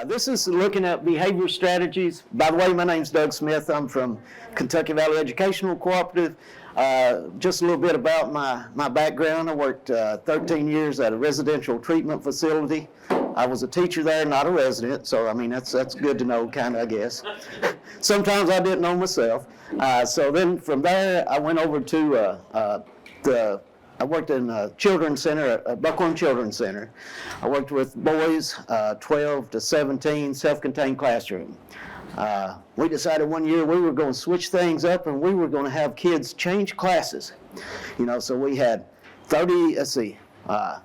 This is looking at behavior strategies. By the way, my name's Doug Smith. I'm from Kentucky Valley Educational Cooperative. Just a little bit about my background. I worked 13 years at a residential treatment facility. I was a teacher there, not a resident, so I mean that's good to know, kind of, I guess. Sometimes I didn't know myself. So then from there, I went over to I worked in a children's center, a Buckhorn Children's Center. I worked with boys 12 to 17, self-contained classroom. We decided one year we were going to switch things up and we were going to have kids change classes. You know, so we had 30, well,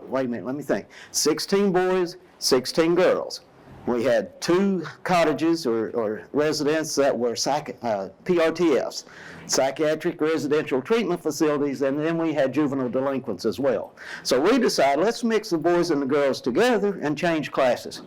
wait a minute, let me think. 16 boys, 16 girls. We had 2 cottages or residents that were PRTFs, psychiatric residential treatment facilities, and then we had juvenile delinquents as well. So we decided, let's mix the boys and the girls together and change classes.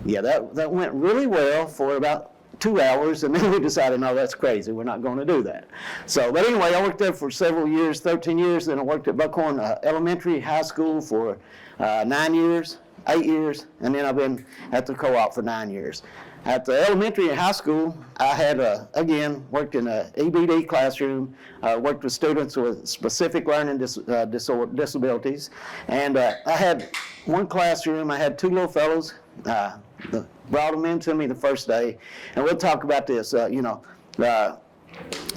Yeah, that went really well for about 2 hours, and then we decided, no, that's crazy. We're not going to do that. So, but anyway, I worked there for several years, 13 years, then I worked at Buckhorn Elementary High School for 9 years. 8 years, and then I've been at the co-op for 9 years. At the elementary and high school, I had, again, worked in an EBD classroom, worked with students with specific learning disabilities, and I had one classroom, I had 2 little fellows, brought them in to me the first day, and we'll talk about this, a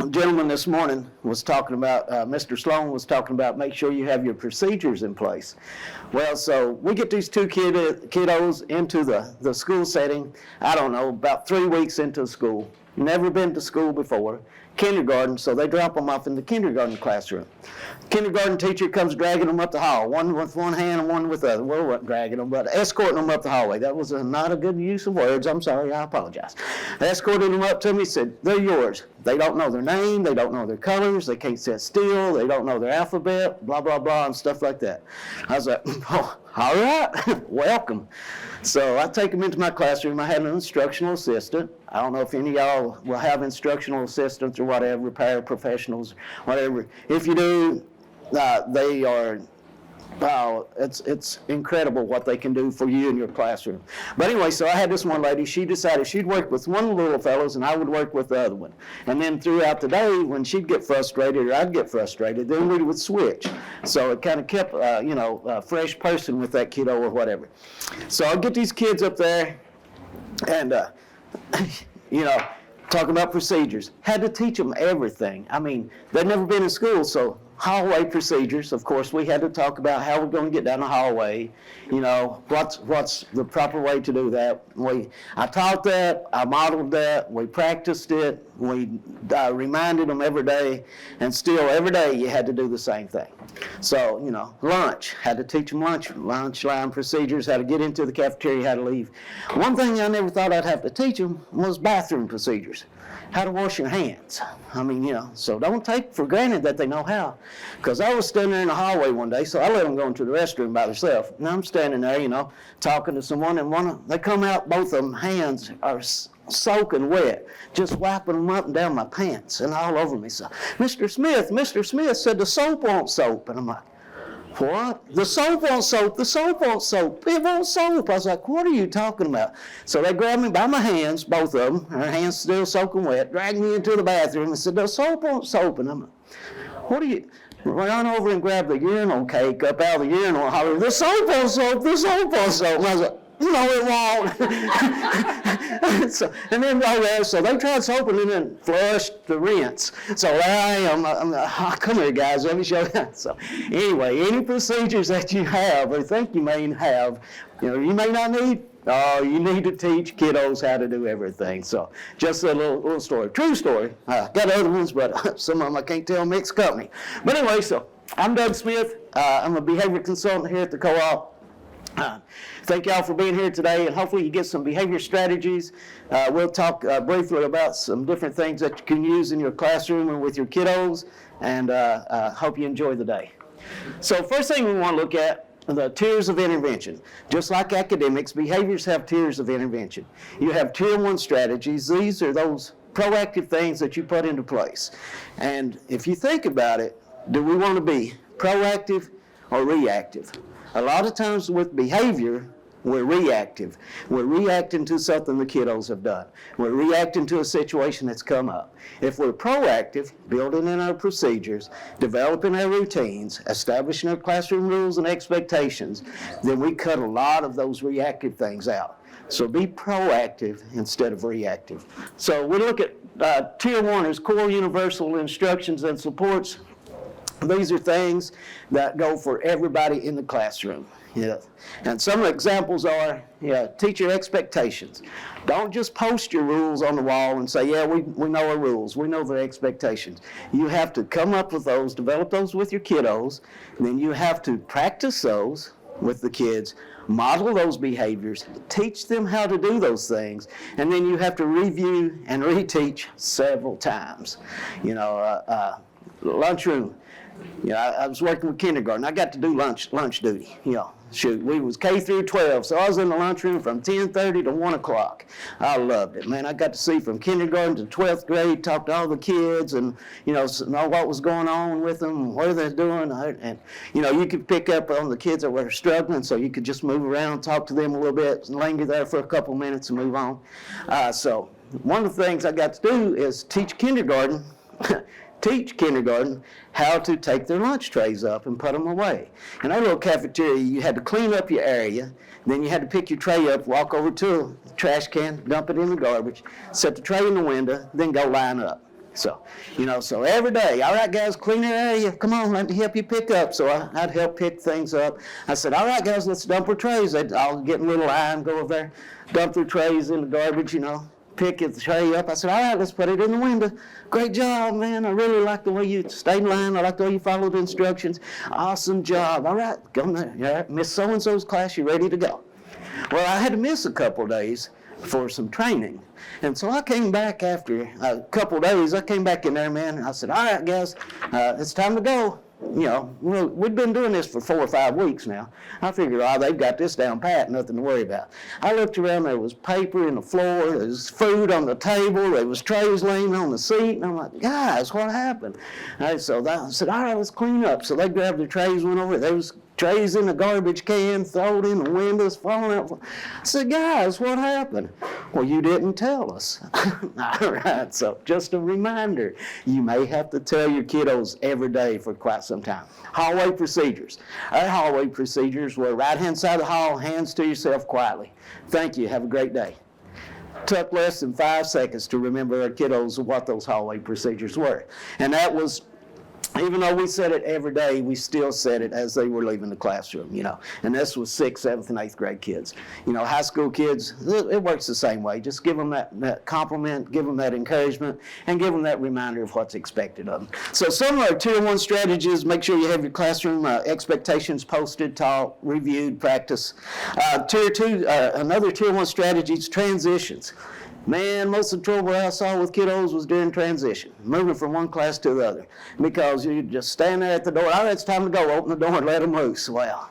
gentleman this morning was talking about, Mr. Sloan was talking about make sure you have your procedures in place. Well, so we get these 2 kiddos into the school setting, I don't know, about 3 weeks into school. Never been to school before, kindergarten, so they drop them off in the kindergarten classroom. Kindergarten teacher comes dragging them up the hall, one with one hand and one with the other. Well, we weren't dragging them, but escorting them up the hallway. That was not a good use of words. I'm sorry, I apologize. Escorted them up to me, said, they're yours. They don't know their name, they don't know their colors, they can't sit still, they don't know their alphabet, blah, blah, blah, and stuff like that. I was like, oh, all right, welcome. So I take them into my classroom. I had an instructional assistant. I don't know if any of y'all will have instructional assistants or whatever, paraprofessionals, whatever. If you do, they are, wow, it's incredible what they can do for you in your classroom. But anyway, so I had this one lady, she decided she'd work with one of the little fellows and I would work with the other one. And then throughout the day, when she'd get frustrated or I'd get frustrated, then we would switch. So it kind of kept, a fresh person with that kiddo or whatever. So I'd get these kids up there and, talking about procedures. Had to teach them everything. I mean, they'd never been in school, so hallway procedures, of course, we had to talk about how we're going to get down the hallway, what's the proper way to do that. I taught that, I modeled that, we practiced it, we reminded them every day, and still every day you had to do the same thing. So, lunch, had to teach them lunch line procedures, how to get into the cafeteria, how to leave. One thing I never thought I'd have to teach them was bathroom procedures. How to wash your hands. I mean, so don't take for granted that they know how. Because I was standing there in the hallway one day, so I let them go into the restroom by themselves. And I'm standing there, talking to someone, and they come out, both of them hands are soaking wet, just wiping them up and down my pants and all over me. So, Mr. Smith said the soap won't soap. And I'm like, what? The soap won't soap, the soap won't soap, it won't soap. I was like, what are you talking about? So they grabbed me by my hands, both of them, their hands still soaking wet, dragged me into the bathroom and said, the soap won't soap. And I'm like, what are you? Run over and grab the urinal cake up out of the urinal and holler, the soap won't soap, the soap won't soap. And I was like, no, it won't. So they tried soaping and then flushed the rinse. So there I am. Come here, guys. Let me show you. So anyway, any procedures that you have or think you may have, you may not need. You need to teach kiddos how to do everything. So just a little story. True story. Got other ones, but some of them I can't tell mixed company. But anyway, so I'm Doug Smith. I'm a behavior consultant here at the co-op. Thank y'all for being here today, and hopefully you get some behavior strategies. We'll talk briefly about some different things that you can use in your classroom and with your kiddos, and hope you enjoy the day. So first thing we want to look at, the tiers of intervention. Just like academics, behaviors have tiers of intervention. You have tier 1 strategies. These are those proactive things that you put into place. And if you think about it, do we want to be proactive or reactive? A lot of times with behavior, we're reactive. We're reacting to something the kiddos have done. We're reacting to a situation that's come up. If we're proactive, building in our procedures, developing our routines, establishing our classroom rules and expectations, then we cut a lot of those reactive things out. So be proactive instead of reactive. So we look at Tier 1 as core universal instructions and supports. These are things that go for everybody in the classroom. Yeah. And some examples are, teacher expectations. Don't just post your rules on the wall and say, yeah, we know our rules, we know the expectations. You have to come up with those, develop those with your kiddos, and then you have to practice those with the kids, model those behaviors, teach them how to do those things, and then you have to review and reteach several times. Lunchroom. I was working with kindergarten. I got to do lunch duty. Shoot, we was K through 12, so I was in the lunchroom from 10:30 to 1 o'clock. I loved it, man. I got to see from kindergarten to 12th grade, talk to all the kids, and know what was going on with them, what they're doing, and you could pick up on the kids that were struggling, so you could just move around, talk to them a little bit, and linger there for a couple minutes and move on. So one of the things I got to do is teach kindergarten how to take their lunch trays up and put them away. In our little cafeteria, you had to clean up your area, then you had to pick your tray up, walk over to a trash can, dump it in the garbage, set the tray in the window, then go line up. So, so every day, all right, guys, clean your area. Come on, let me help you pick up. So I'd help pick things up. I said, all right, guys, let's dump our trays. They'd all get in a little line, go over there, dump their trays in the garbage, pick the tray up. I said, all right, let's put it in the window. Great job, man. I really like the way you stayed in line. I like the way you followed the instructions. Awesome job. All right, come there. All right, Miss So-and-so's class, you ready to go? Well, I had to miss a couple of days for some training. And so I came back after a couple of days. I came back in there, man, and I said, all right, guys, it's time to go. We've been doing this for 4 or 5 weeks now. I figured, they've got this down pat, nothing to worry about. I looked around, there was paper in the floor, there was food on the table, there was trays laying on the seat, and I'm like, guys, what happened? So I said, all right, let's clean up. So they grabbed their trays, went over, there was trays in the garbage can, thrown in the windows, falling out. I said, guys, what happened? Well, you didn't tell us. All right, so just a reminder, you may have to tell your kiddos every day for quite some time. Hallway procedures. Our hallway procedures were right-hand side of the hall, hands to yourself quietly. Thank you, have a great day. Took less than 5 seconds to remember our kiddos what those hallway procedures were. And that was, even though we said it every day, we still said it as they were leaving the classroom, And this was 6th, 7th, and 8th grade kids. High school kids, it works the same way. Just give them that compliment, give them that encouragement, and give them that reminder of what's expected of them. So some of our Tier 1 strategies, make sure you have your classroom expectations posted, taught, reviewed, practice. Tier 2, another Tier 1 strategy is transitions. Man, most of the trouble I saw with kiddos was during transition, moving from one class to the other, because you just stand there at the door. All right, it's time to go. Open the door and let them loose. Well,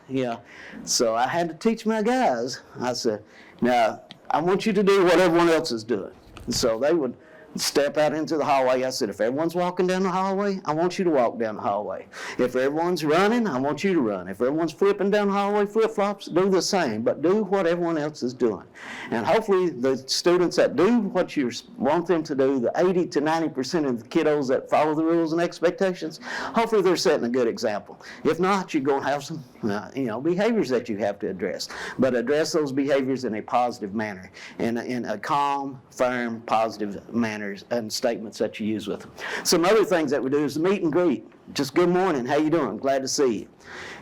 So I had to teach my guys. I said, now, I want you to do what everyone else is doing. And so they would step out into the hallway. I said, if everyone's walking down the hallway, I want you to walk down the hallway. If everyone's running, I want you to run. If everyone's flipping down the hallway, flip-flops, do the same, but do what everyone else is doing. And hopefully the students that do what you want them to do, the 80 to 90% of the kiddos that follow the rules and expectations, hopefully they're setting a good example. If not, you're going to have some behaviors that you have to address. But address those behaviors in a positive manner, in a calm, firm, positive manner, and statements that you use with them. Some other things that we do is the meet and greet. Just good morning, how you doing? Glad to see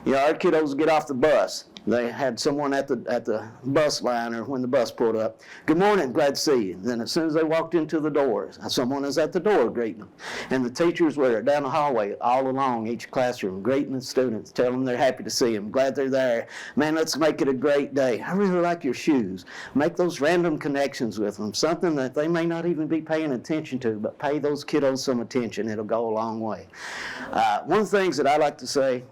you. Our kiddos get off the bus. They had someone at the bus line or when the bus pulled up. Good morning, glad to see you. Then as soon as they walked into the doors, someone is at the door greeting them. And the teachers were down the hallway all along each classroom greeting the students, telling them they're happy to see them, glad they're there. Man, let's make it a great day. I really like your shoes. Make those random connections with them, something that they may not even be paying attention to, but pay those kiddos some attention. It'll go a long way. One of the things that I like to say,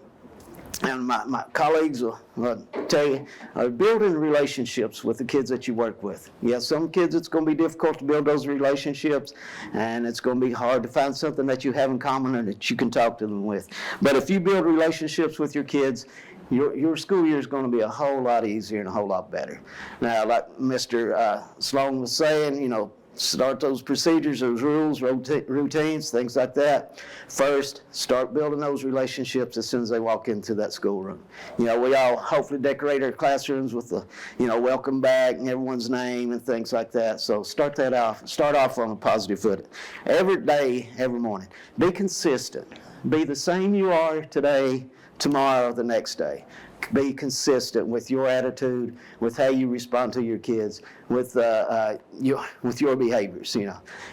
and my colleagues will tell you, are building relationships with the kids that you work with. Yes, some kids it's going to be difficult to build those relationships, and it's going to be hard to find something that you have in common and that you can talk to them with. But if you build relationships with your kids, your school year is going to be a whole lot easier and a whole lot better. Now, like Mr. Sloan was saying, start those procedures, those rules, routines, things like that. First, start building those relationships as soon as they walk into that schoolroom. We all hopefully decorate our classrooms with the, welcome back and everyone's name and things like that. So start off on a positive footing. Every day, every morning. Be consistent. Be the same you are today, tomorrow, the next day. Be consistent with your attitude, with how you respond to your kids, with your behaviors.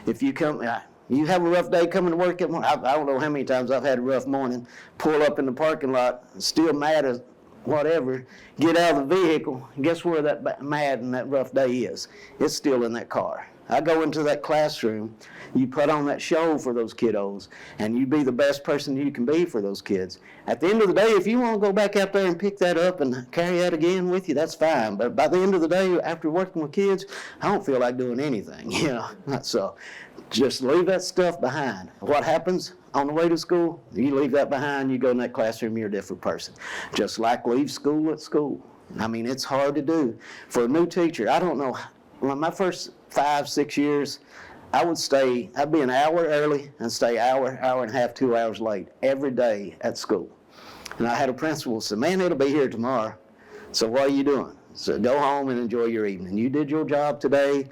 If you come, you have a rough day coming to work at morning. I don't know how many times I've had a rough morning. Pull up in the parking lot, still mad at whatever. Get out of the vehicle. Guess where that mad and that rough day is? It's still in that car. I go into that classroom, you put on that show for those kiddos, and you be the best person you can be for those kids. At the end of the day, if you want to go back out there and pick that up and carry that again with you, that's fine. But by the end of the day, after working with kids, I don't feel like doing anything, So just leave that stuff behind. What happens on the way to school, you leave that behind, you go in that classroom, you're a different person. Just like leave school at school. It's hard to do. For a new teacher, I don't know, my first 5-6 years, I'd be an hour early and stay hour and a half, 2 hours late every day at school. And I had a principal say, man, it'll be here tomorrow. So what are you doing? So go home and enjoy your evening. You did your job today,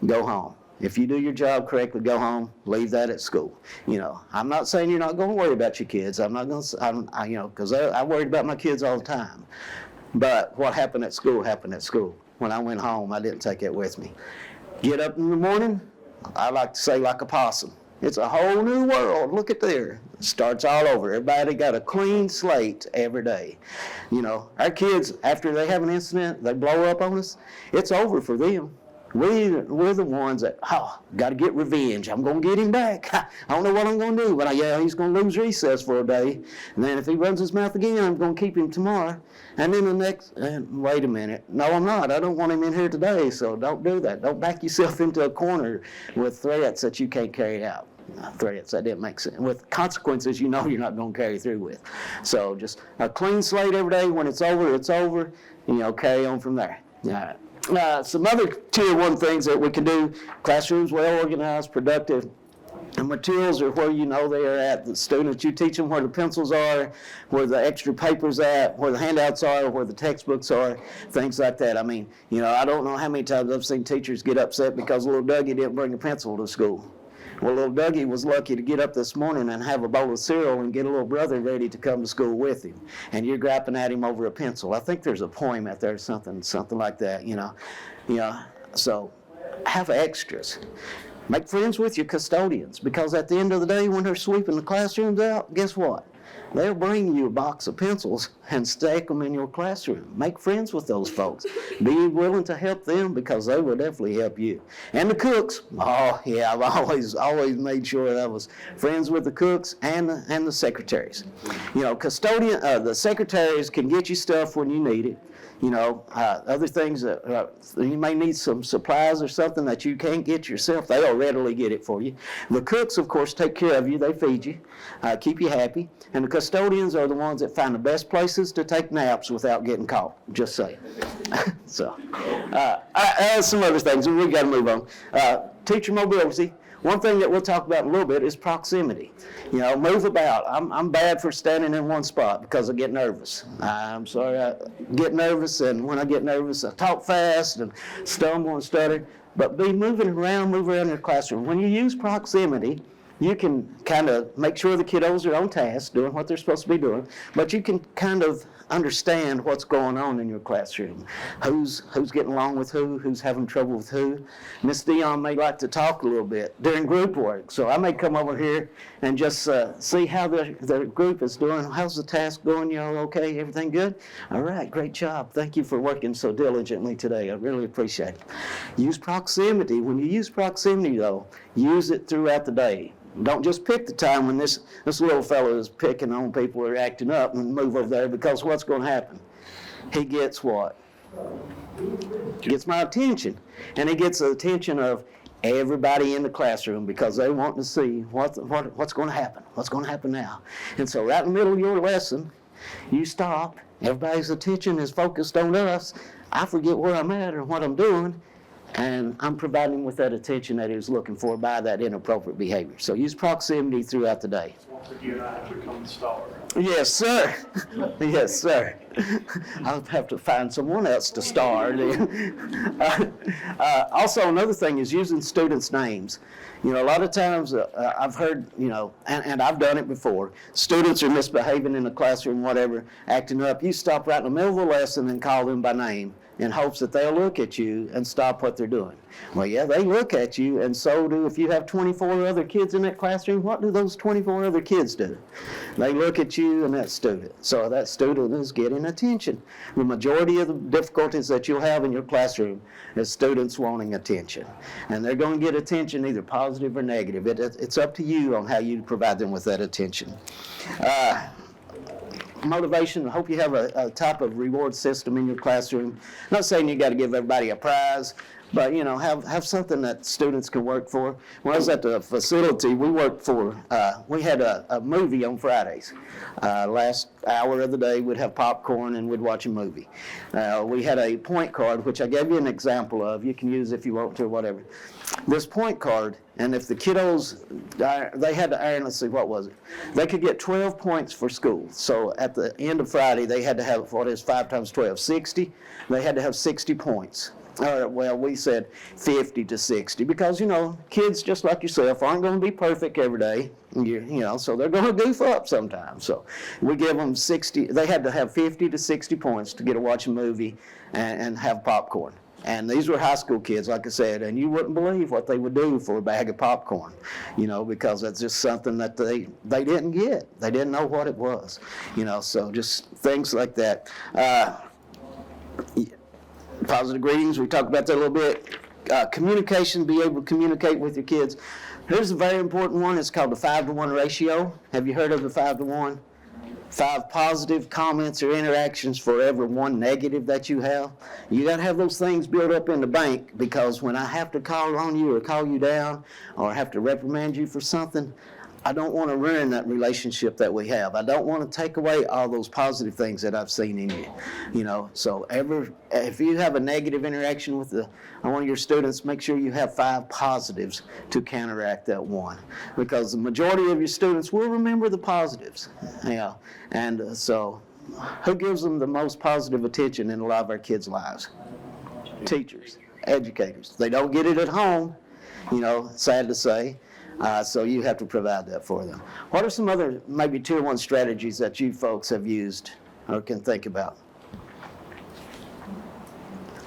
go home. If you do your job correctly, go home, leave that at school. I'm not saying you're not going to worry about your kids. I'm not going to, because I worried about my kids all the time. But what happened at school happened at school. When I went home, I didn't take it with me. Get up in the morning, I like to say like a possum. It's a whole new world. Look at there. It starts all over. Everybody got a clean slate every day. Our kids, after they have an incident, they blow up on us, it's over for them. We're the ones that, got to get revenge. I'm going to get him back. I don't know what I'm going to do, but he's going to lose recess for a day. And then if he runs his mouth again, I'm going to keep him tomorrow. And then the next, wait a minute. No, I'm not. I don't want him in here today, so don't do that. Don't back yourself into a corner with threats that you can't carry out. Threats that didn't make sense. With consequences you're not going to carry through with. So just a clean slate every day. When it's over, it's over. Carry on from there. All right. Some other tier 1 things that we can do: classrooms well organized, productive. And materials are where they are at. The students, you teach them where the pencils are, where the extra paper's at, where the handouts are, where the textbooks are, things like that. I don't know how many times I've seen teachers get upset because little Dougie didn't bring a pencil to school. Well, little Dougie was lucky to get up this morning and have a bowl of cereal and get a little brother ready to come to school with him. And you're griping at him over a pencil. I think there's a poem out there, something like that, So have extras. Make friends with your custodians, because at the end of the day, when they're sweeping the classrooms out, guess what? They'll bring you a box of pencils and stack them in your classroom. Make friends with those folks. Be willing to help them, because they will definitely help you. And the cooks, I've always made sure that I was friends with the cooks and the secretaries. The secretaries can get you stuff when you need it. Other things that you may need some supplies or something that you can't get yourself, they'll readily get it for you. The cooks, of course, take care of you. They feed you, keep you happy. And the custodians are the ones that find the best places to take naps without getting caught. Just saying. So, some other things, and we've got to move on. Teacher mobility. One thing that we'll talk about in a little bit is proximity. Move about. I'm bad for standing in one spot because I get nervous. I'm sorry, I get nervous, and when I get nervous, I talk fast and stumble and stutter. But move around your classroom. When you use proximity, you can kind of make sure the kiddos are on task, doing what they're supposed to be doing, but you can kind of understand what's going on in your classroom. Who's getting along with who's having trouble with who. Miss Dion may like to talk a little bit during group work, so I may come over here and just see how the group is doing. How's the task going? Y'all okay? Everything good? All right, great job. Thank you for working so diligently today. I really appreciate it. Use proximity. When you use proximity, though, use it throughout the day. Don't just pick the time when this little fellow is picking on people who are acting up and move over there, because what's going to happen? He gets what? He gets my attention. And he gets the attention of everybody in the classroom, because they want to see what's going to happen. What's going to happen now? And so right in the middle of your lesson, You stop, everybody's attention is focused on us. I forget where I'm at or what I'm doing, and I'm providing him with that attention that he was looking for by that inappropriate behavior. So use proximity throughout the day. Once again, I have become the star. Yes, sir. Yes, sir. I'll have to find someone else to star then. Also, another thing is using students' names. You know, a lot of times I've heard, you know, and I've done it before, students are misbehaving in the classroom, whatever, acting up. You stop right in the middle of the lesson and call them by name in hopes that they'll look at you and stop what they're doing. Well, yeah, they look at you, and so do, if you have 24 other kids in that classroom, what do those 24 other kids do? They look at you and that student. So that student is getting attention. The majority of the difficulties that you'll have in your classroom is students wanting attention. And they're going to get attention either positive or negative. It's up to you on how you provide them with that attention. Motivation, I hope you have a type of reward system in your classroom. I'm not saying you got to give everybody a prize, but you know, have something that students can work for. When I was at the facility, we worked for, we had a movie on Fridays. Last hour of the day, we'd have popcorn and we'd watch a movie. We had a point card, which I gave you an example of. You can use if you want to or whatever. This point card, and if the kiddos, they had to earn, let's see, what was it? They could get 12 points for school. So at the end of Friday, they had to have, what is 5 times 12, 60? They had to have 60 points. Well, we said 50 to 60 because, you know, kids just like yourself aren't going to be perfect every day, you know, so they're going to goof up sometimes. So we give them 60, they had to have 50 to 60 points to get to watch a movie and have popcorn. And these were high school kids, like I said, and you wouldn't believe what they would do for a bag of popcorn, you know, because that's just something that they didn't get. They didn't know what it was, you know, so just things like that. Positive greetings, we talked about that a little bit. Communication, be able to communicate with your kids. Here's a very important one. It's called the 5-to-1 ratio. Have you heard of the 5-to-1? 5 positive comments or interactions for every 1 negative that you have. You got to have those things built up in the bank, because when I have to call on you or call you down or have to reprimand you for something, I don't want to ruin that relationship that we have. I don't want to take away all those positive things that I've seen in you. You know, so if you have a negative interaction with one of your students, make sure you have 5 positives to counteract that one, because the majority of your students will remember the positives. Yeah, and so who gives them the most positive attention in a lot of our kids' lives? Teachers, educators. They don't get it at home, you know, sad to say. So you have to provide that for them. What are some other maybe tier 1 strategies that you folks have used or can think about?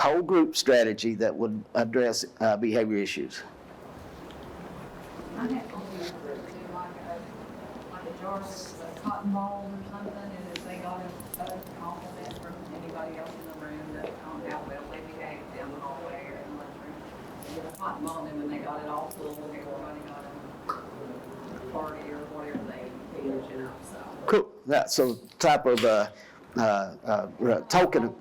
Whole group strategy that would address behavior issues. I have only do like a jar of cotton balls or something, and if they got a compliment from anybody else in the room that on how well they behaved down the hallway or in the lunchroom, they get a cotton ball, and when they got it all full, and everybody got a party or whatever they did, you know, so. Cool. That's a type of token.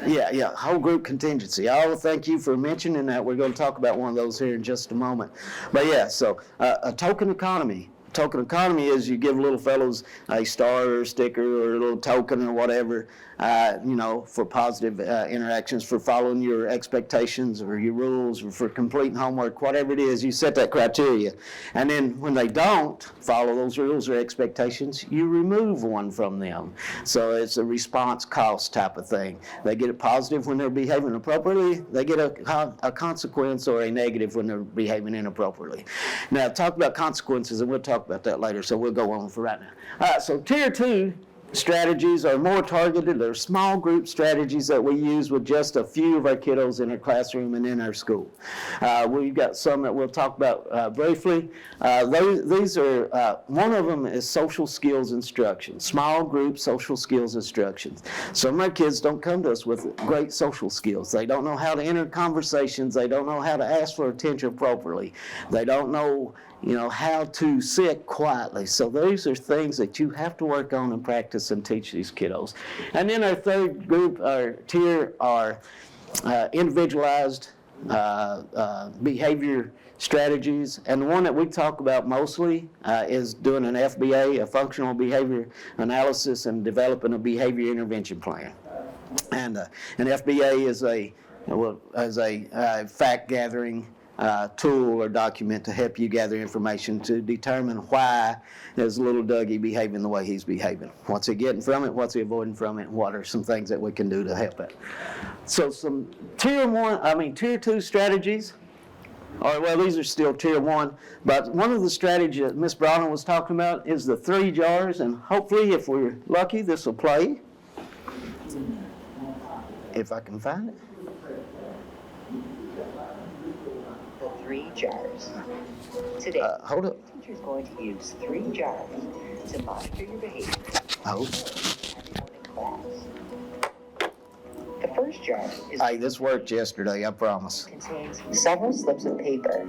Yeah, whole group contingency. Oh, thank you for mentioning that. We're going to talk about one of those here in just a moment. But yeah, so a token economy. Token economy is you give little fellows a star or a sticker or a little token or whatever, you know, for positive interactions, for following your expectations or your rules, or for completing homework, whatever it is, you set that criteria. And then when they don't follow those rules or expectations, you remove one from them. So it's a response cost type of thing. They get a positive when they're behaving appropriately. They get a consequence or a negative when they're behaving inappropriately. Now, talk about consequences, and we'll talk about that later, so we'll go on for right now. All right, so tier 2 strategies are more targeted. They're small group strategies that we use with just a few of our kiddos in our classroom and in our school. We've got some that we'll talk about briefly. These are, one of them is social skills instruction, small group social skills instructions. Some of our kids don't come to us with great social skills. They don't know how to enter conversations. They don't know how to ask for attention appropriately. They don't know, you know, how to sit quietly. So those are things that you have to work on and practice and teach these kiddos. And then our third group, our tier, are individualized behavior strategies, and the one that we talk about mostly is doing an FBA, a functional behavior analysis, and developing a behavior intervention plan. And an FBA is a fact gathering tool or document to help you gather information to determine why is little Dougie behaving the way he's behaving. What's he getting from it? What's he avoiding from it? What are some things that we can do to help it? So some tier 2 strategies. Well, these are still tier 1, but one of the strategies that Ms. Browner was talking about is the 3 jars, and hopefully, if we're lucky, this will play. If I can find it. The 3 jars. Today, Hold up. the teacher is going to use 3 jars to monitor your behavior. Oh. Everyone in class. The first jar Hey, this worked yesterday, I promise. contains several slips of paper,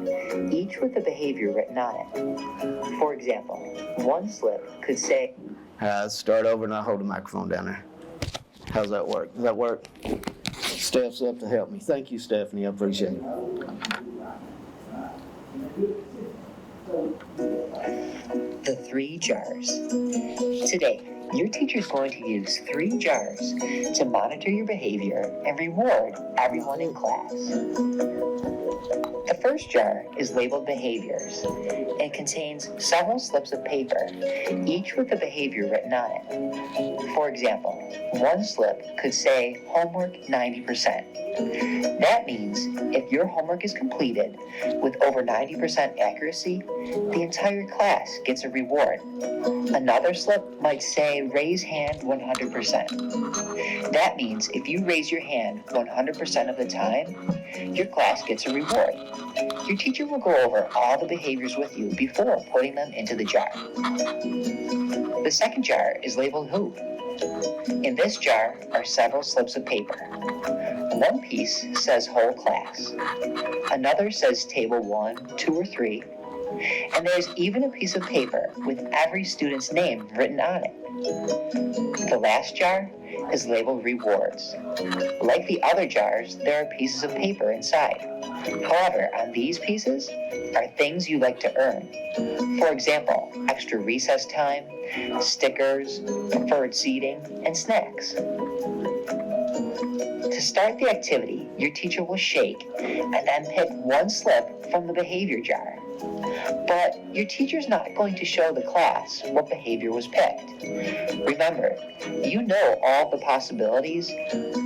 each with a behavior written on it. For example, one slip could say, Let's start over and I'll hold the microphone down there. How's that work? Does that work? Steph's up to help me. Thank you, Stephanie. I appreciate it. the 3 jars. Today, your teacher is going to use 3 jars to monitor your behavior and reward everyone in class. The first jar is labeled behaviors and contains several slips of paper, each with a behavior written on it. For example, one slip could say homework 90%. That means if your homework is completed with over 90% accuracy, the entire class gets a reward. Another slip might say raise hand 100%. That means if you raise your hand 100% of the time, your class gets a reward. Your teacher will go over all the behaviors with you before putting them into the jar. The second jar is labeled who. In this jar are several slips of paper. One piece says whole class. Another says table 1, 2, or 3. And there's even a piece of paper with every student's name written on it. The last jar is labeled rewards. Like the other jars, there are pieces of paper inside. However, on these pieces are things you like to earn. For example, extra recess time, stickers, preferred seating, and snacks. To start the activity, your teacher will shake and then pick one slip from the behavior jar. But your teacher's not going to show the class what behavior was picked. Remember, you know all the possibilities,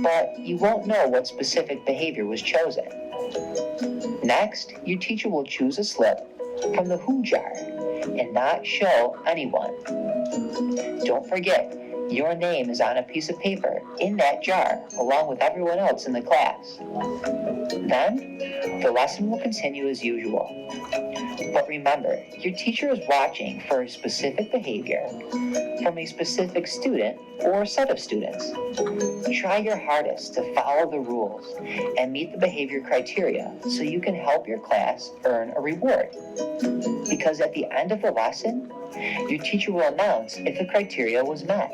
but you won't know what specific behavior was chosen. Next, your teacher will choose a slip from the who jar and not show anyone. Don't forget, your name is on a piece of paper in that jar along with everyone else in the class. Then, the lesson will continue as usual. But remember, your teacher is watching for a specific behavior from a specific student or set of students. Try your hardest to follow the rules and meet the behavior criteria so you can help your class earn a reward. Because at the end of the lesson, your teacher will announce if the criteria was met.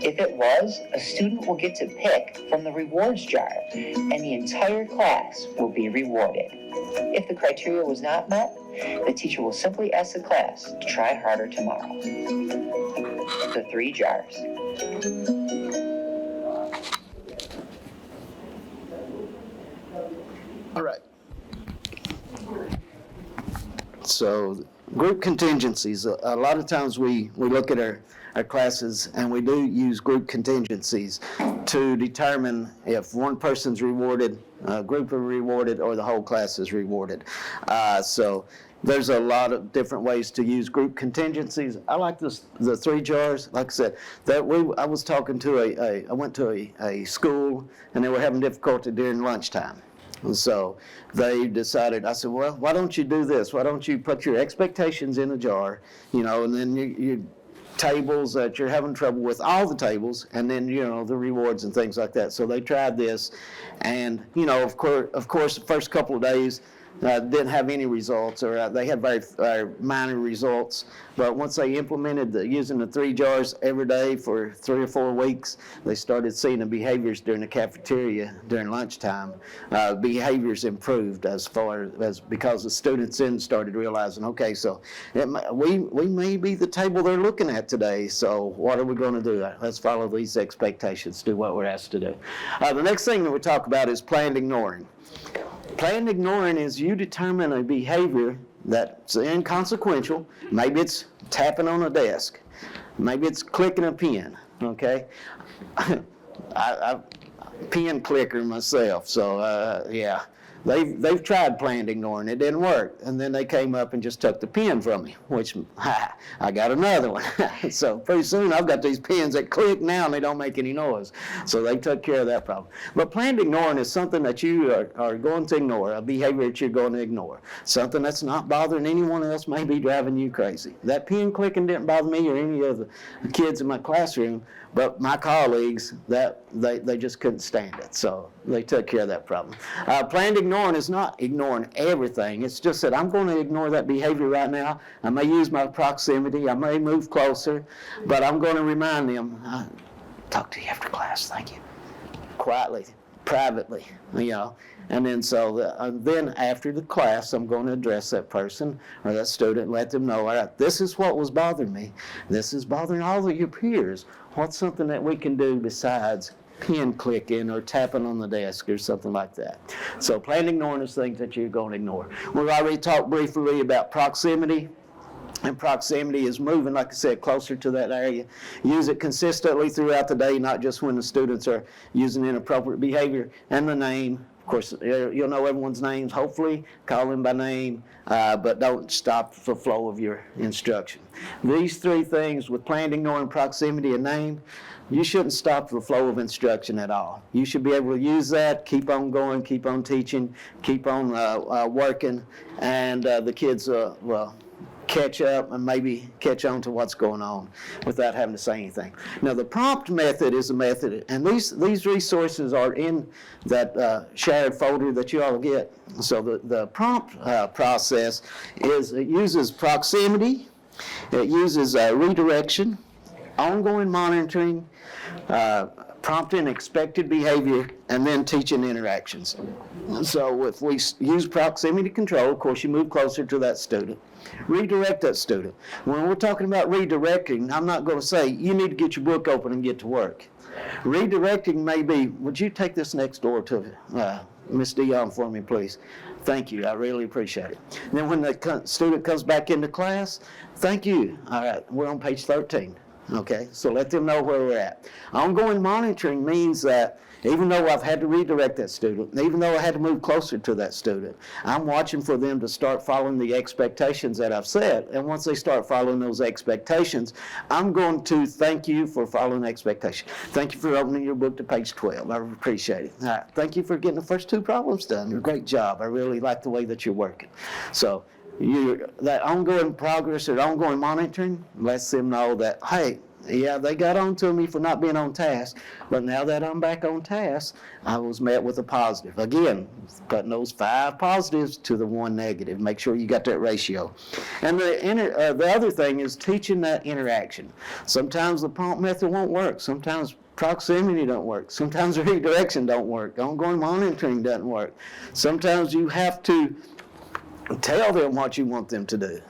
If it was, a student will get to pick from the rewards jar, and the entire class will be rewarded. If the criteria was not met, the teacher will simply ask the class to try harder tomorrow. The 3 jars. All right. So group contingencies. A lot of times we look at our classes and we do use group contingencies to determine if one person's rewarded, a group are rewarded, or the whole class is rewarded. So there's a lot of different ways to use group contingencies. I like the 3 jars. Like I said, I was talking to I went to a school and they were having difficulty during lunchtime. And so they decided, I said, well, why don't you do this? Why don't you put your expectations in a jar, and then your tables that you're having trouble with, all the tables, and then, the rewards and things like that. So they tried this, and, of course, the first couple of days, didn't have any results, or they had very minor results. But once they implemented using the 3 jars every day for 3 or 4 weeks, they started seeing the behaviors during the cafeteria during lunchtime. Behaviors improved as far as because the students then started realizing, okay, so we may be the table they're looking at today. So what are we going to do? Let's follow these expectations, do what we're asked to do. The next thing that we talk about is planned ignoring. Planned ignoring is you determine a behavior that's inconsequential. Maybe it's tapping on a desk. Maybe it's clicking a pen, okay? I'm pen clicker myself, so yeah. They've tried planned ignoring, it didn't work. And then they came up and just took the pen from me, which, I got another one. So pretty soon I've got these pens that click now and they don't make any noise. So they took care of that problem. But planned ignoring is something that you are going to ignore, a behavior that you're going to ignore. Something that's not bothering anyone else may be driving you crazy. That pen clicking didn't bother me or any of the kids in my classroom, but my colleagues, they just couldn't stand it. So they took care of that problem. Planned ignoring is not ignoring everything. It's just that I'm going to ignore that behavior right now. I may use my proximity. I may move closer, but I'm going to remind them, talk to you after class, thank you. Quietly, privately, you know. And then then after the class, I'm going to address that person or that student and let them know, all right, this is what was bothering me. This is bothering all of your peers. What's something that we can do besides pen clicking or tapping on the desk or something like that? So planned ignoring is things that you're going to ignore. We've already talked briefly about proximity. And proximity is moving, like I said, closer to that area. Use it consistently throughout the day, not just when the students are using inappropriate behavior. And the name, of course, you'll know everyone's names, hopefully, call them by name, but don't stop the flow of your instruction. These 3 things with planned ignoring, proximity, and name, you shouldn't stop the flow of instruction at all. You should be able to use that, keep on going, keep on teaching, keep on working, and the kids will catch up and maybe catch on to what's going on without having to say anything. Now, the prompt method is a method, and these resources are in that shared folder that you all get. So the prompt process is, it uses proximity, it uses redirection, ongoing monitoring, prompting expected behavior, and then teaching interactions. So if we use proximity control, of course, you move closer to that student. Redirect that student. When we're talking about redirecting, I'm not going to say, you need to get your book open and get to work. Redirecting may be, would you take this next door to Miss Dion for me, please? Thank you, I really appreciate it. And then when the student comes back into class, thank you. All right, we're on page 13. Okay, so let them know where we're at. Ongoing monitoring means that even though I've had to redirect that student, even though I had to move closer to that student, I'm watching for them to start following the expectations that I've set. And once they start following those expectations, I'm going to thank you for following the expectation. Thank you for opening your book to page 12. I appreciate it. All right. Thank you for getting the first 2 problems done. Great job. I really like the way that you're working. So that ongoing progress or ongoing monitoring lets them know that, hey, yeah, they got on to me for not being on task, but now that I'm back on task, I was met with a positive. Again, putting those 5 positives to the 1 negative. Make sure you got that ratio. And the other thing is teaching that interaction. Sometimes the prompt method won't work. Sometimes proximity don't work. Sometimes redirection don't work. Ongoing monitoring doesn't work. Sometimes you have to tell them what you want them to do.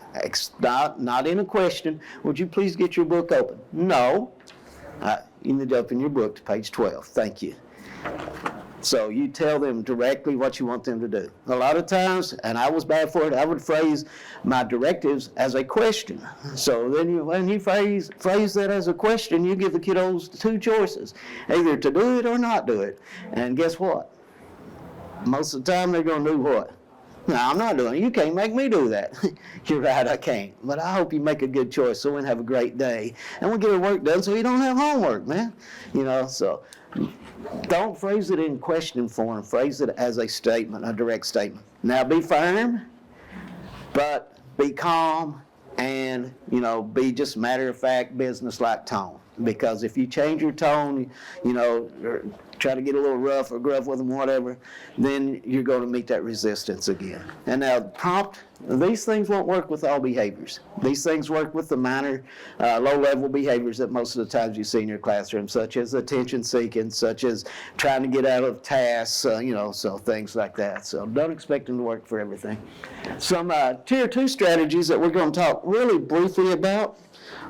Not in a question, would you please get your book open? No. You need to open your book to page 12. Thank you. So you tell them directly what you want them to do. A lot of times, and I was bad for it, I would phrase my directives as a question. So then when you phrase that as a question, you give the kiddos 2 choices, either to do it or not do it. And guess what? Most of the time they're going to do what? No, I'm not doing it. You can't make me do that. You're right, I can't. But I hope you make a good choice so we can have a great day. And we'll get our work done so you don't have homework, man. You know, so don't phrase it in question form. Phrase it as a statement, a direct statement. Now be firm, but be calm and, you know, be just matter-of-fact, business-like tone. Because if you change your tone, you know, try to get a little rough or gruff with them, whatever, then you're going to meet that resistance again. And now prompt, these things won't work with all behaviors. These things work with the minor, low-level behaviors that most of the times you see in your classroom, such as attention seeking, such as trying to get out of tasks, so things like that. So don't expect them to work for everything. Some tier 2 strategies that we're going to talk really briefly about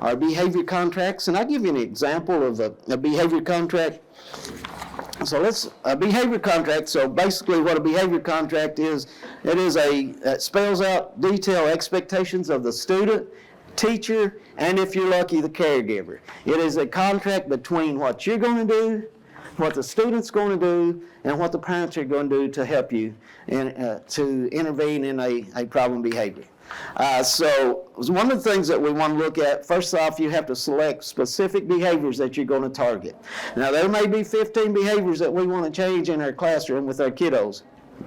are behavior contracts, and I'll give you an example of a behavior contract. So a behavior contract, so basically what a behavior contract is, it spells out detailed expectations of the student, teacher, and if you're lucky, the caregiver. It is a contract between what you're going to do, what the student's going to do, and what the parents are going to do to help you to intervene in a problem behavior. So one of the things that we want to look at, first off, you have to select specific behaviors that you're going to target. Now, there may be 15 behaviors that we want to change in our classroom with our kiddos.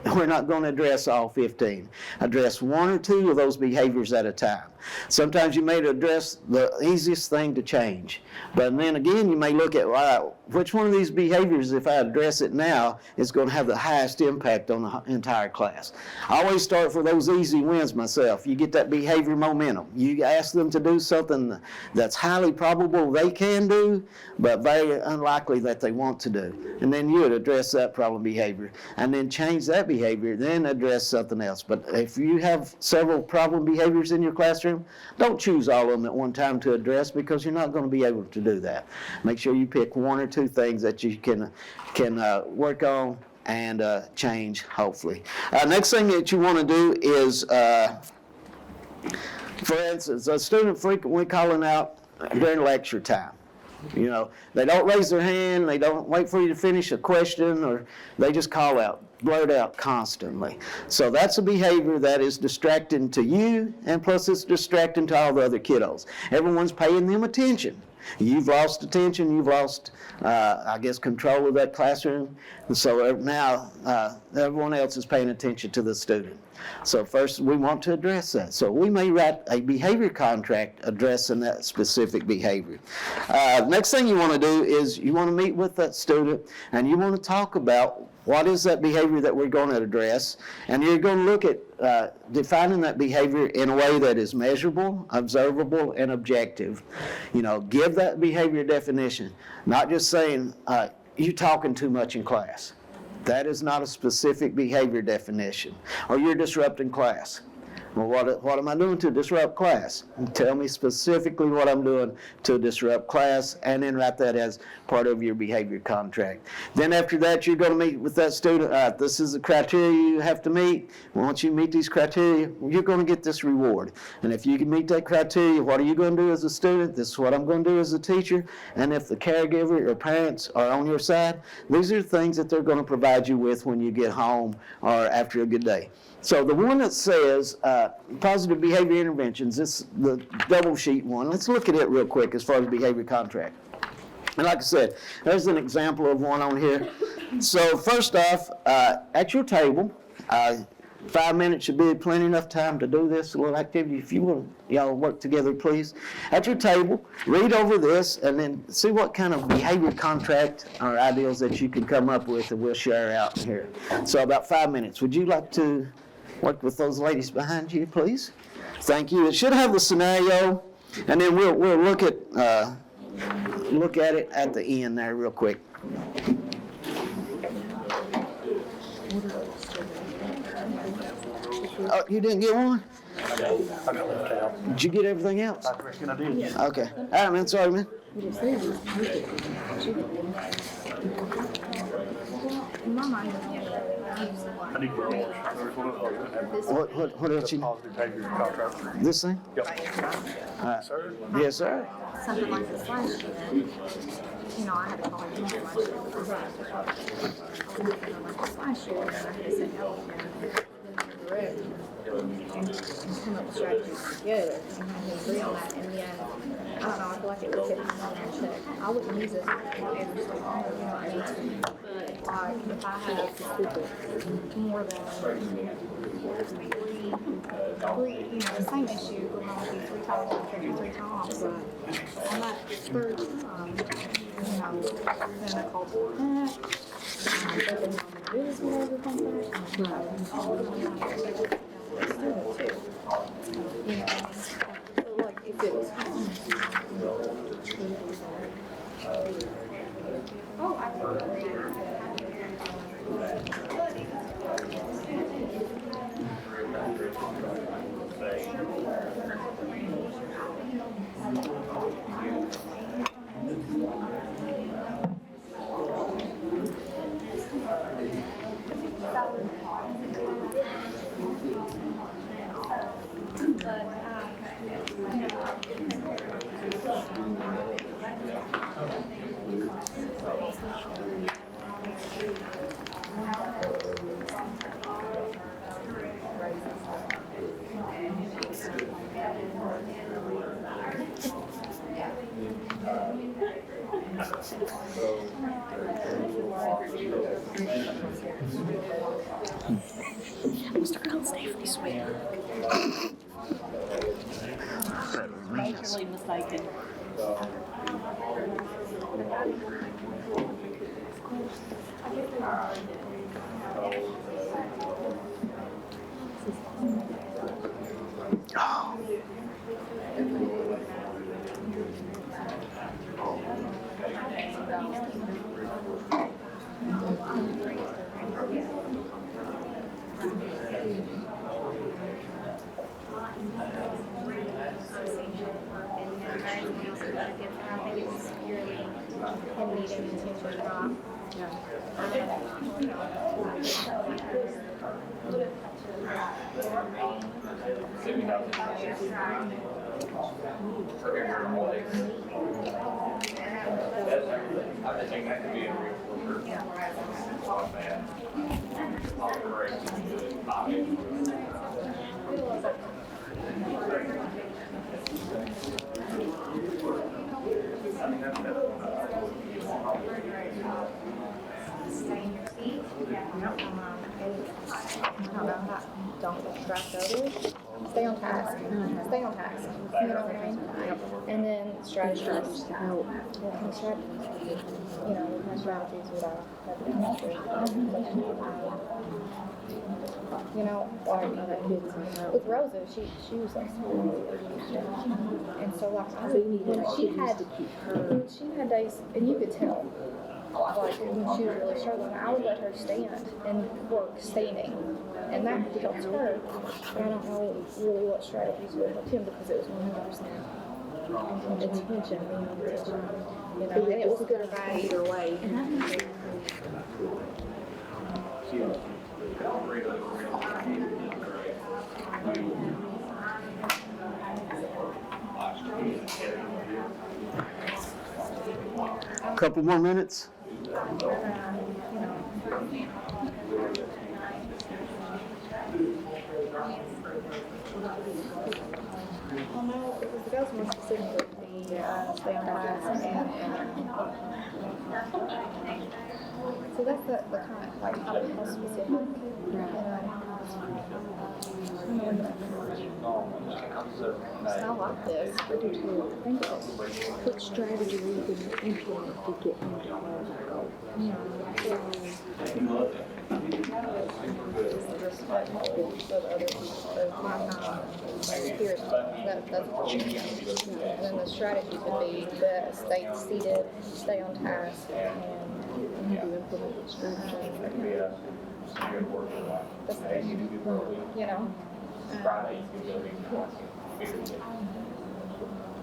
We're not going to address all 15. Address 1 or 2 of those behaviors at a time. Sometimes you may address the easiest thing to change. But then again, you may look at, wow, which one of these behaviors, if I address it now, is going to have the highest impact on the entire class. I always start for those easy wins myself. You get that behavior momentum. You ask them to do something that's highly probable they can do, but very unlikely that they want to do. And then you would address that problem behavior, and then change that behavior, then address something else. But if you have several problem behaviors in your classroom, don't choose all of them at one time to address, because you're not going to be able to do that. Make sure you pick 1 or 2 things that you can work on and change, hopefully. Next thing that you want to do is, for instance, a student frequently calling out during lecture time. They don't raise their hand, they don't wait for you to finish a question, or they just call out, blurt out constantly. So that's a behavior that is distracting to you, and plus it's distracting to all the other kiddos. Everyone's paying them attention. You've lost attention, you've lost, control of that classroom. And so now everyone else is paying attention to the student. So first, we want to address that. So we may write a behavior contract addressing that specific behavior. Next thing you want to do is you want to meet with that student, and you want to talk about what is that behavior that we're going to address, and you're going to look at defining that behavior in a way that is measurable, observable, and objective. Give that behavior definition, not just saying, you're talking too much in class. That is not a specific behavior definition. Or you're disrupting class. Well, what am I doing to disrupt class? Tell me specifically what I'm doing to disrupt class, and then write that as part of your behavior contract. Then after that, you're going to meet with that student. This is the criteria you have to meet. Once you meet these criteria, you're going to get this reward. And if you can meet that criteria, what are you going to do as a student? This is what I'm going to do as a teacher. And if the caregiver or parents are on your side, these are things that they're going to provide you with when you get home or after a good day. So the one that says positive behavior interventions, this the double sheet one. Let's look at it real quick as far as behavior contract. And like I said, there's an example of one on here. So first off, at your table, 5 minutes should be plenty enough time to do this little activity. If you will, y'all work together, please. At your table, read over this and then see what kind of behavior contract or ideals that you can come up with, and we'll share out here. So about 5 minutes. Would you like to work with those ladies behind you, please? Thank you. It should have the scenario, and then we'll look at it at the end there real quick. Oh, you didn't get one? I got left out. Did you get everything else? I reckon I did. Okay. All right, man. Sorry, man. I need more. There's one of those. What else you? Positive behavior contract. This thing? Yep. Sir? Yes, sir. Something like this last year, I had to call him last year. Last year, and I had to say no, and come up with strategies together and agree on that. And yet, I don't know, I feel like it would hit me on their check. I wouldn't use it every so long, what I mean? But like, if I have more than three, the same issue going on with you 3 times, or 3 times, but on that third time, then I called for that. Majorly mistaken. Don't distract others. Stay on task. Stay on task. You know what I mean? And then strategies. What kind of strategies? You know, what kind of strategies would I have to come through? You know, like with Rosa, she was like and so like when she had days, and you could tell. Like when she was really struggling, I would let her stand and work standing, and that helped her. But I don't know really what strategies would help him because it was 100% attention, you know, and it was good or bad either way. A couple more minutes. Well, no, it was the girls more specifically the stay on task so that's the kind of like how specific, you know. I like this. I do too. I think it's what strategy are you going to implement to get him to follow that goal? Respect of other people, of my time, spirit. That's what you do. And then the strategy could be to stay seated, stay on task, and How do you implement the strategy? that's it. You know.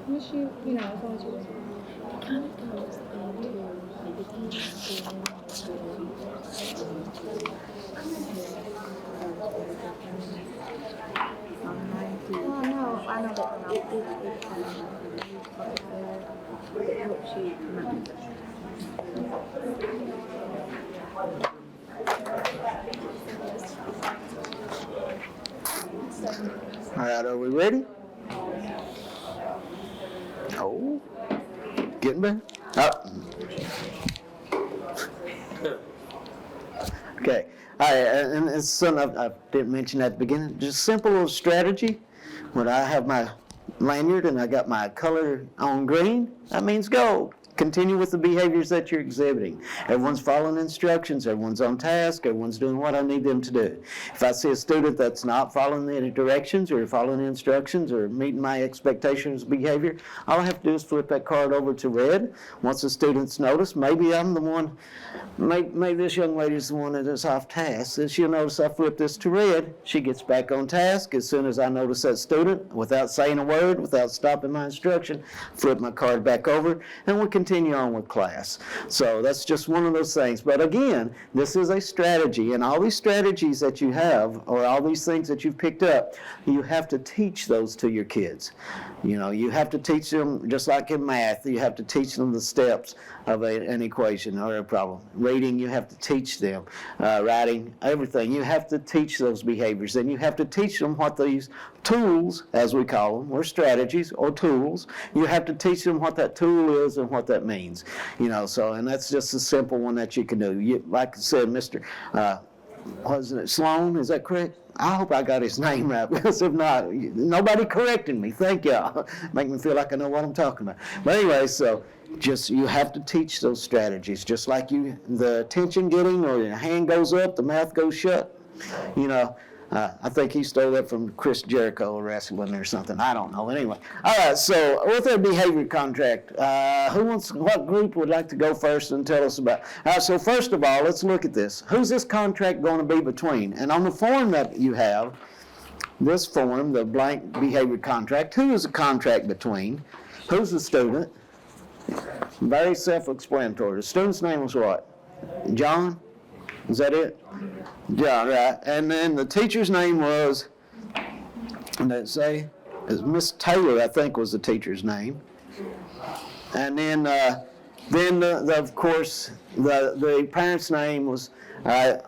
Wish you know, as long as you It kind of goes into I know that it helps you come out. All right, are we ready? Oh, getting better. Okay. All right, and it's something I didn't mention at the beginning. Just simple little strategy. When I have my lanyard and I got my color on green, that means go. continue with the behaviors that you're exhibiting. Everyone's following instructions, everyone's on task, everyone's doing what I need them to do. If I see a student that's not following the directions or following the instructions or meeting my expectations of behavior, all I have to do is flip that card over to red. Once the students notice, maybe I'm the one, maybe this young lady's the one that is off task. And she'll notice I flip this to red. She gets back on task as soon as I notice that student, without saying a word, without stopping my instruction, flip my card back over, and we continue on with class. So that's just one of those things. But again, this is a strategy, and all these strategies that you have, or all these things that you've picked up, you have to teach those to your kids. You know, you have to teach them, just like in math, you have to teach them the steps of an equation or a problem. Reading, you have to teach them. Writing, everything. You have to teach those behaviors, and you have to teach them what these tools, as we call them, or strategies or tools, you have to teach them what that tool is and what that means. You know, so, and that's just a simple one that you can do. Like I said, Mr. Wasn't it Sloan? Is that correct? I hope I got his name right, because if not, nobody corrected me. Thank y'all. Make me feel like I know what I'm talking about. But anyway, so just you have to teach those strategies, just like the attention getting, or your hand goes up, the mouth goes shut. You know, I think he stole that from Chris Jericho wrestling or something. I don't know. Anyway, all right. So with our behavior contract, what group would like to go first and tell us about? All right. So first of all, let's look at this. Who's this contract going to be between? And on the form that you have, this form, the blank behavior contract, who is the contract between? Who's the student? Very self-explanatory. The student's name was what? John? Is that it? John, right. And then the teacher's name was, let's say, Miss Taylor, I think was the teacher's name. And then of course, the parent's name was,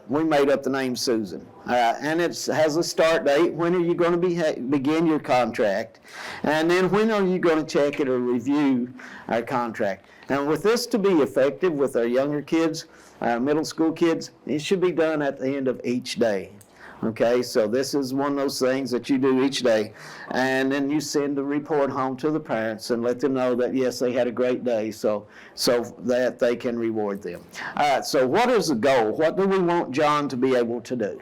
we made up the name Susan. And it has a start date. When are you going to begin your contract? And then when are you going to check it or review our contract? And with this to be effective with our younger kids, our middle school kids, it should be done at the end of each day. Okay, so this is one of those things that you do each day. And then you send a report home to the parents and let them know that, yes, they had a great day, so that they can reward them. All right, so what is the goal? What do we want John to be able to do?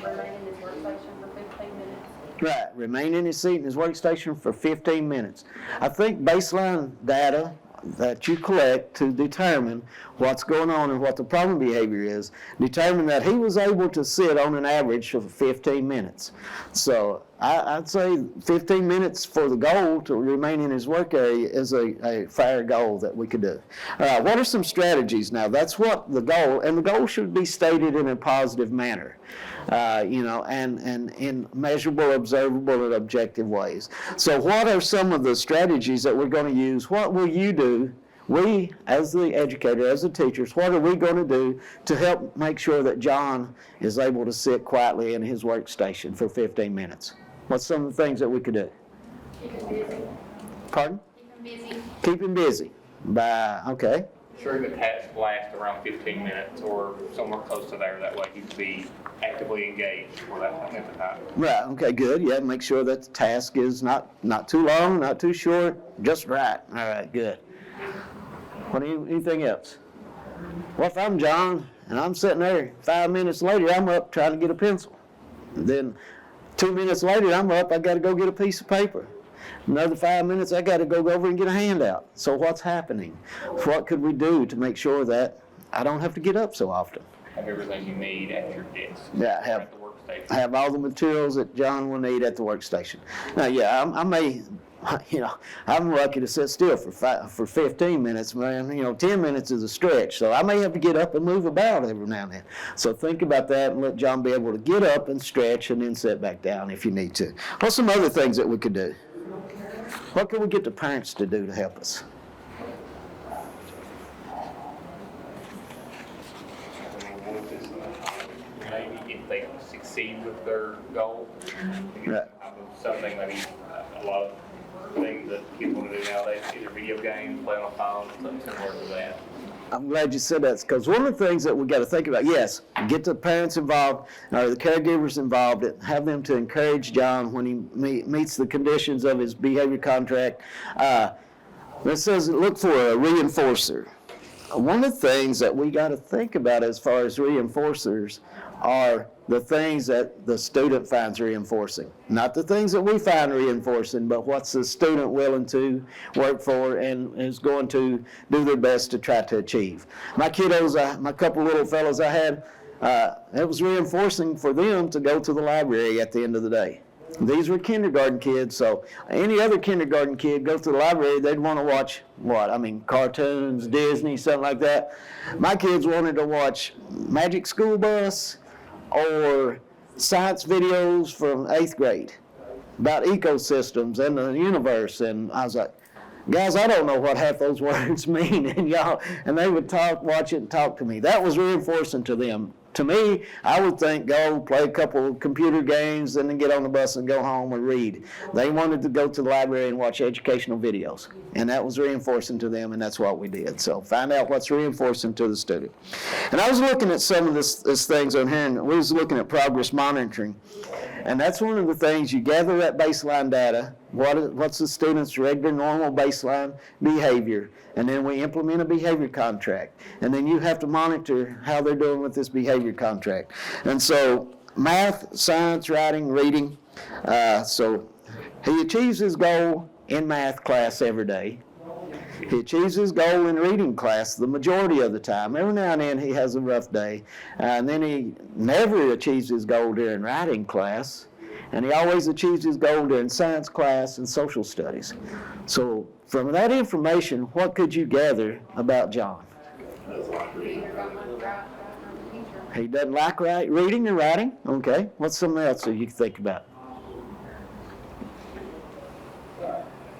Remain in his workstation for 15 minutes. Right, remain in his seat in his workstation for 15 minutes. I think baseline data that you collect to determine what's going on and what the problem behavior is, determine that he was able to sit on an average for 15 minutes. So I'd say 15 minutes for the goal to remain in his work area is a fair goal that we could do. All right, what are some strategies now? That's what the goal, and the goal should be stated in a positive manner. And in measurable, observable, and objective ways. So what are some of the strategies that we're going to use? What will you do? We, as the educator, as the teachers, what are we going to do to help make sure that John is able to sit quietly in his workstation for 15 minutes? What's some of the things that we could do? Keep him busy. Pardon? Keep him busy. Keep him busy. Okay. Sure, the task lasts around 15 minutes or somewhere close to there. That way he can be actively engaged for that length of time. Right, okay, good. Yeah, make sure that the task is not too long, not too short, just right. All right, good. Anything else? Well, if I'm John and I'm sitting there, 5 minutes later, I'm up trying to get a pencil. And then 2 minutes later, I'm up, I got to go get a piece of paper. Another 5 minutes, I got to go over and get a handout. So what's happening? What could we do to make sure that I don't have to get up so often? Have everything you need at your desk. Yeah, at the workstation. Have all the materials that John will need at the workstation. Now, yeah, I may, I'm lucky to sit still for 15 minutes, man. 10 minutes is a stretch, so I may have to get up and move about every now and then. So think about that and let John be able to get up and stretch and then sit back down if you need to. What's some other things that we could do? What can we get the parents to do to help us? Maybe if they succeed with their goal, Right. something maybe a lot of things that kids want to do nowadays, either video games, play on a phone, something similar to that. I'm glad you said that, because one of the things that we got to think about, yes, get the parents involved, or the caregivers involved, have them to encourage John when he meets the conditions of his behavior contract. It says look for a reinforcer. One of the things that we got to think about as far as reinforcers are the things that the student finds reinforcing. Not the things that we find reinforcing, but what's the student willing to work for and is going to do their best to try to achieve. My kiddos, my couple little fellows I had, it was reinforcing for them to go to the library at the end of the day. These were kindergarten kids, so any other kindergarten kid go to the library, they'd want to watch what? I mean, cartoons, Disney, something like that. My kids wanted to watch Magic School Bus or science videos from 8th grade about ecosystems and the universe. And I was like, guys, I don't know what half those words mean. And they would watch it and talk to me. That was reinforcing to them. To me, I would think go play a couple of computer games and then get on the bus and go home and read. They wanted to go to the library and watch educational videos. And that was reinforcing to them, and that's what we did. So find out what's reinforcing to the student. And I was looking at some of this things on here, and we was looking at progress monitoring. And that's one of the things, you gather that baseline data, what's the student's regular, normal baseline behavior, and then we implement a behavior contract. And then you have to monitor how they're doing with this behavior contract. And so math, science, writing, reading, so he achieves his goal in math class every day. He achieves his goal in reading class the majority of the time. Every now and then he has a rough day. And then he never achieves his goal during writing class. And he always achieves his goal during science class and social studies. So from that information, what could you gather about John? He doesn't like reading and writing? Okay. What's something else that you can think about?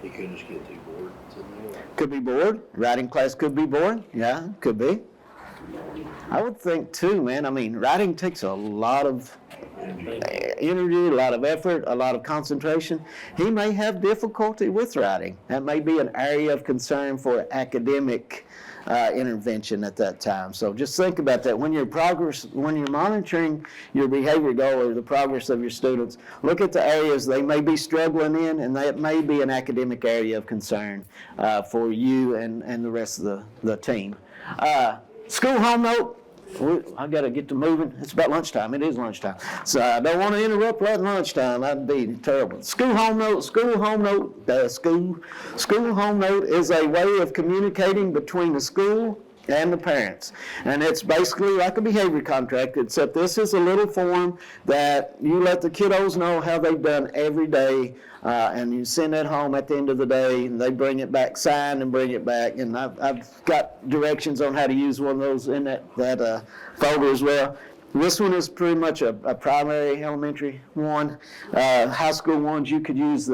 He couldn't just get too bored. Could be bored. Writing class could be boring. Yeah, could be. I would think too, man. I mean, writing takes a lot of energy, a lot of effort, a lot of concentration. He may have difficulty with writing. That may be an area of concern for academic intervention at that time. So just think about that. When you're monitoring your behavior goal or the progress of your students, look at the areas they may be struggling in, and that may be an academic area of concern for you and the rest of the team. School home note. I got to get to moving. It's about lunchtime. It is lunchtime. So I don't want to interrupt right at lunchtime. That'd be terrible. School home note is a way of communicating between the school and the parents. And it's basically like a behavior contract, except this is a little form that you let the kiddos know how they've done every day, and you send it home at the end of the day, and they bring it back signed and bring it back. And I've got directions on how to use one of those in that folder as well. This one is pretty much a primary elementary one. High school ones, you could use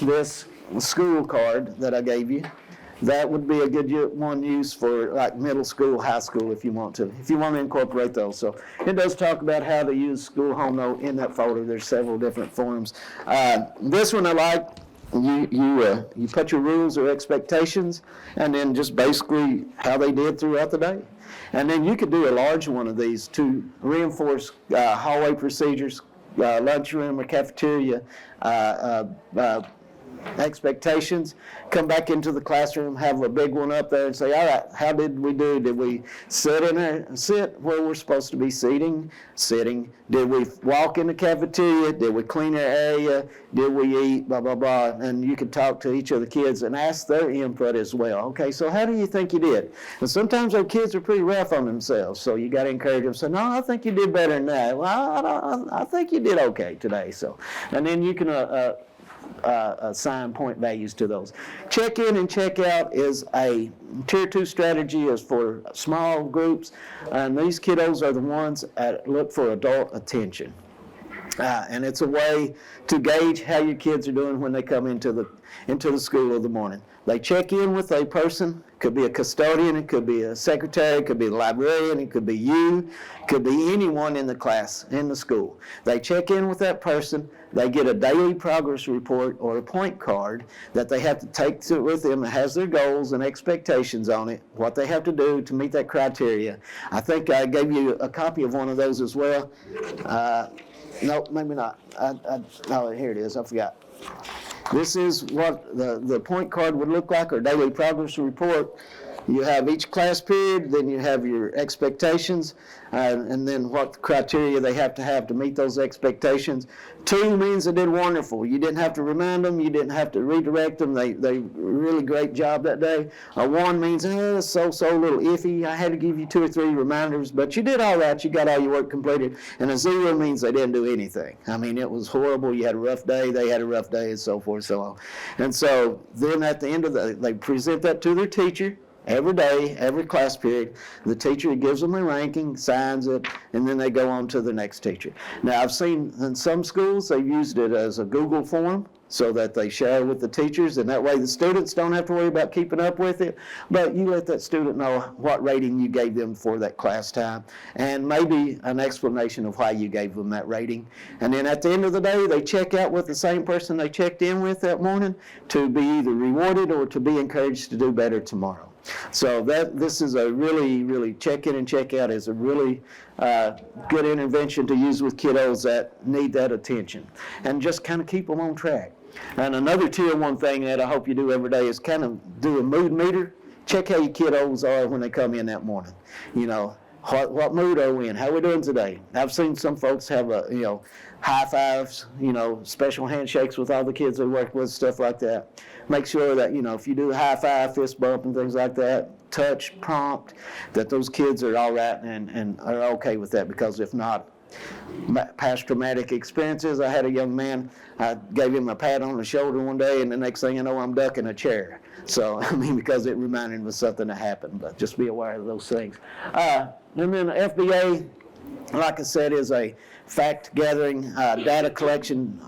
this school card that I gave you. That would be a good one used for like middle school, high school if you want to incorporate those. So it does talk about how to use school home note in that folder. There's several different forms. This one I like. You put your rules or expectations, and then just basically how they did throughout the day. And then you could do a large one of these to reinforce hallway procedures, lunchroom or cafeteria expectations. Come back into the classroom, have a big one up there and say, all right, how did we do? Did we sit where we're supposed to be sitting? Did we walk in the cafeteria? Did we clean our area? Did we eat? Blah, blah, blah. And you could talk to each of the kids and ask their input as well. Okay, so how do you think you did? And sometimes our kids are pretty rough on themselves, so you got to encourage them. Say, no, I think you did better than that. Well, I think you did okay today. So, and then you can assign point values to those. Check in and check out is a tier 2 strategy, is for small groups, and these kiddos are the ones that look for adult attention. And it's a way to gauge how your kids are doing when they come into the school of the morning. They check in with a person. Could be a custodian, it could be a secretary, it could be the librarian, it could be you, it could be anyone in the class, in the school. They check in with that person, they get a daily progress report or a point card that they have to take with them that has their goals and expectations on it, what they have to do to meet that criteria. I think I gave you a copy of one of those as well. No, maybe not. No, here it is, I forgot. This is what the point card would look like, or daily progress report. You have each class period, then you have your expectations, and then what criteria they have to meet those expectations. 2 means they did wonderful. You didn't have to remind them, you didn't have to redirect them. They really great job that day. A 1 means, it's so little iffy. I had to give you 2 or 3 reminders, but you did all right. You got all your work completed. And a 0 means they didn't do anything. I mean, it was horrible. You had a rough day, they had a rough day, and so forth, so on. And so then at the end of they present that to their teacher. Every day, every class period, the teacher gives them a ranking, signs it, and then they go on to the next teacher. Now, I've seen in some schools, they've used it as a Google form so that they share with the teachers, and that way the students don't have to worry about keeping up with it, but you let that student know what rating you gave them for that class time, and maybe an explanation of why you gave them that rating. And then at the end of the day, they check out with the same person they checked in with that morning to be either rewarded or to be encouraged to do better tomorrow. So this is a really check in and check out is a really good intervention to use with kiddos that need that attention, and just kind of keep them on track. And another tier 1 thing that I hope you do every day is kind of do a mood meter. Check how your kiddos are when they come in that morning. You know, what mood are we in? How are we doing today? I've seen some folks have high fives, special handshakes with all the kids they work with, stuff like that. Make sure that, if you do a high five, fist bump, and things like that, touch, prompt, that those kids are all right and are okay with that, because if not, past traumatic experiences. I had a young man, I gave him a pat on the shoulder one day, and the next thing you know, I'm ducking a chair. So, because it reminded him of something that happened, but just be aware of those things. And then the FBA, like I said, is a fact-gathering, data collection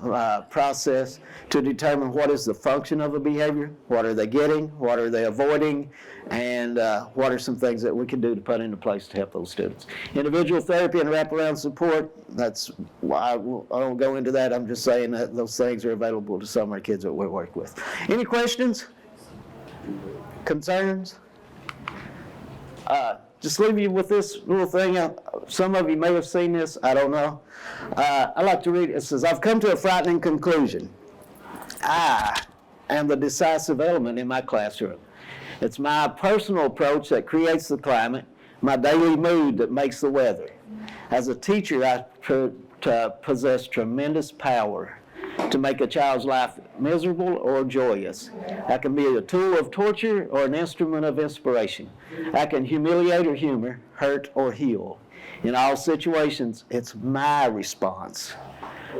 process to determine what is the function of a behavior, what are they getting, what are they avoiding, and what are some things that we can do to put into place to help those students. Individual therapy and wraparound support, that's why I don't go into that. I'm just saying that those things are available to some of our kids that we work with. Any questions? Concerns? Just leave you with this little thing. Some of you may have seen this, I don't know. I like to read it. It says, I've come to a frightening conclusion. I am the decisive element in my classroom. It's my personal approach that creates the climate, my daily mood that makes the weather. As a teacher, I possess tremendous power to make a child's life miserable or joyous. I can be a tool of torture or an instrument of inspiration. I can humiliate or humor, hurt or heal. In all situations, it's my response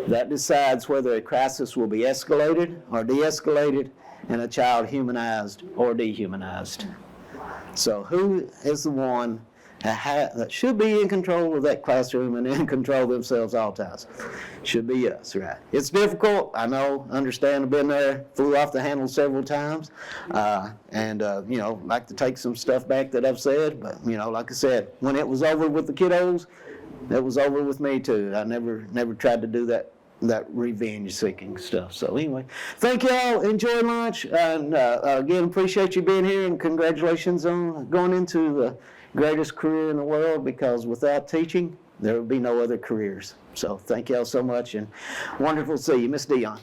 that decides whether a crisis will be escalated or de-escalated and a child humanized or dehumanized. So who is the one that should be in control of that classroom and in control of themselves all times? Should be us, right? It's difficult, I know, understand, I've been there, flew off the handle several times, and like to take some stuff back that I've said, but like I said, when it was over with the kiddos, it was over with me too. I never tried to do that revenge seeking stuff. So anyway, thank y'all, enjoy lunch, and again, appreciate you being here, and congratulations on going into the greatest career in the world, because without teaching, there would be no other careers. So thank y'all so much, and wonderful to see you. Miss Dion.